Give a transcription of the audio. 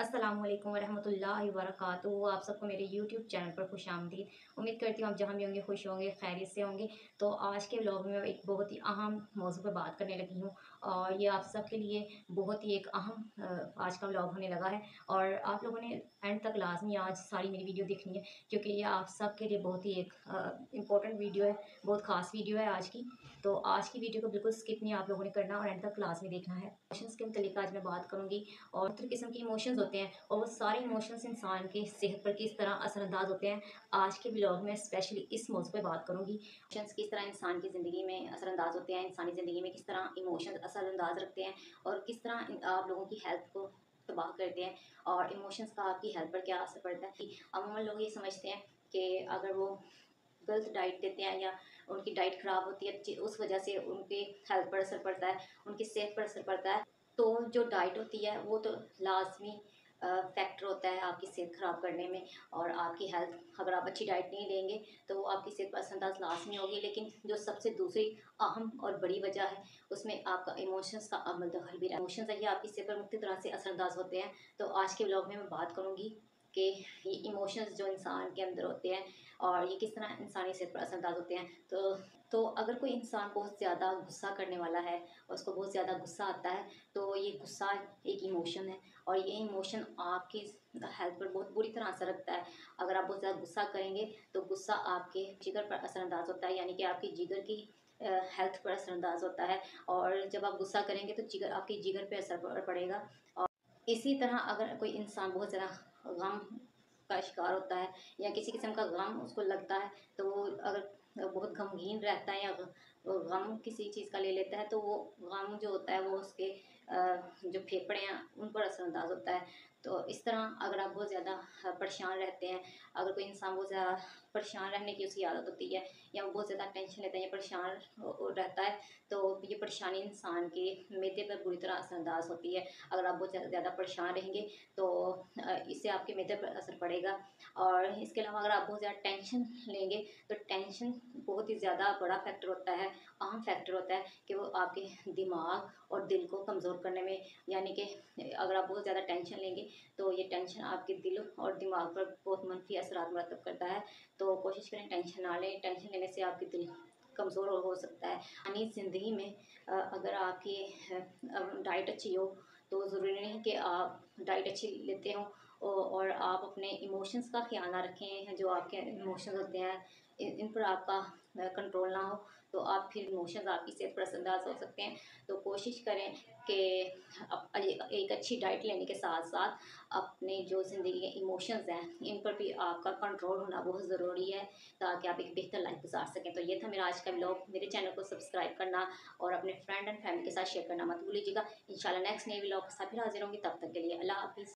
अस्सलामुअलैकुम वरहमतुल्लाहि वबरकातुहू। आप सबको मेरे यूट्यूब चैनल पर खुश आमदीद। उम्मीद करती हूँ आप जहाँ भी होंगे खुश होंगे, खैरियत से होंगे। तो आज के व्लॉग में एक बहुत ही अहम मौजू पर बात करने लगी हूँ और ये आप सब के लिए बहुत ही एक अहम आज का व्लॉग होने लगा है। और आप लोगों ने एंड तक लाजमी आज सारी मेरी वीडियो देखनी है, क्योंकि ये आप सब के लिए बहुत ही एक इम्पोर्टेंट वीडियो है, बहुत ख़ास वीडियो है आज की। तो आज की वीडियो को बिल्कुल स्किप नहीं आप लोगों ने करना और एंड तक क्लास में देखना है। इमोशंस के मतलब आज मैं बात करूँगी और मुख्तलिफ़ किस्म के इमोशंस होते हैं और वो सारे इमोशंस इंसान की सेहत पर किस तरह असरअंदाज होते हैं। आज के ब्लॉग में स्पेशली इस मौजू पे बात करूँगी। इमोशंस किस तरह इंसान की ज़िंदगी में असरअंदाज होते हैं, इंसानी ज़िंदगी में किस तरह इमोशंस असरअंदाज रखते हैं और किस तरह आप लोगों की हेल्थ को तबाह करते हैं और इमोशंस का आपकी हेल्थ पर क्या असर पड़ता है। अमूमन लोग ये समझते हैं कि अगर वो गलत डाइट देते हैं या उनकी डाइट ख़राब होती है, उस वजह से उनकी हेल्थ पर असर पड़ता है, उनकी सेहत पर असर पड़ता है। तो जो डाइट होती है वो तो लाजमी फैक्टर होता है आपकी सेहत ख़राब करने में। और आपकी हेल्थ, अगर आप अच्छी डाइट नहीं लेंगे तो आपकी सेहत पर असरअंदाज लाजमी होगी। लेकिन जो सबसे दूसरी अहम और बड़ी वजह है उसमें आपका इमोशंस का अमल दखल भी रहा है। इमोशंस है आपकी सेहत पर मुख्तलिफ तरह से असरअंदाज होते हैं। तो आज के व्लॉग में मैं बात करूँगी कि ये इमोशंस जो इंसान के अंदर होते हैं और ये किस तरह इंसानी सेहत पर असरअंदाज होते हैं। तो अगर कोई इंसान बहुत ज़्यादा गुस्सा करने वाला है और उसको बहुत ज़्यादा गुस्सा आता है, तो ये गुस्सा एक इमोशन है और ये इमोशन आपकी हेल्थ पर बहुत बुरी तरह असर रखता है। अगर आप बहुत ज़्यादा गुस्सा करेंगे तो गुस्सा आपके जिगर पर असरअंदाज होता है, यानी कि आपकी जिगर की हेल्थ पर असरअंदाज होता है। और जब आप गुस्सा करेंगे तो जिगर, आपकी जिगर पर असर पड़ेगा। और इसी तरह अगर कोई इंसान बहुत ज़्यादा गम का शिकार होता है या किसी किस्म का गम उसको लगता है, तो वो अगर बहुत गमगीन रहता है या गम किसी चीज़ का ले लेता है, तो वो गम जो होता है वो उसके जो फेफड़े हैं उन पर असरअंदाज होता है। तो इस तरह अगर आप बहुत ज़्यादा परेशान रहते हैं, अगर कोई इंसान बहुत ज़्यादा परेशान रहने की उसकी आदत होती है या वो बहुत ज़्यादा टेंशन लेता है या परेशान रहता है, तो ये परेशानी इंसान के मैदे पर बुरी तरह असरअंदाज होती है। अगर आप बहुत ज़्यादा परेशान रहेंगे तो इससे आपके मैदे पर असर पड़ेगा। और इसके अलावा अगर आप बहुत ज़्यादा टेंशन लेंगे तो टेंशन बहुत ही ज़्यादा बड़ा फैक्टर होता है, अहम फैक्टर होता है कि वो आपके दिमाग और दिल को कमज़ोर करने में, यानी कि अगर आप बहुत ज़्यादा टेंशन लेंगे तो ये टेंशन आपके दिल और दिमाग पर बहुत मनफी असरात मरतब करता है। तो कोशिश करें टेंशन ना लें, टेंशन लेने से आपके दिल कमज़ोर हो सकता है। यानी ज़िंदगी में अगर आपकी डाइट अच्छी हो तो ज़रूरी नहीं कि आप डाइट अच्छी लेते हो और आप अपने इमोशंस का ख्याल ना रखें। जो आपके इमोशंस होते हैं इन पर आपका कंट्रोल ना हो तो आप फिर इमोशंस आपकी सेहत पर असरअंदाज हो सकते हैं। तो कोशिश करें कि एक अच्छी डाइट लेने के साथ साथ अपने जो ज़िंदगी के इमोशंस हैं इन पर भी आपका कंट्रोल होना बहुत ज़रूरी है, ताकि आप एक बेहतर लाइफ गुजार सकें। तो ये था मेरा आज का व्लॉग। मेरे चैनल को सब्सक्राइब करना और अपने फ्रेंड एंड फैमिली के साथ शेयर करना मत भूलिएगा। इंशाल्लाह नेक्स्ट नए व्लॉग के साथ फिर हाजिर होंगी। तब तक के लिए अल्लाह हाफिज़।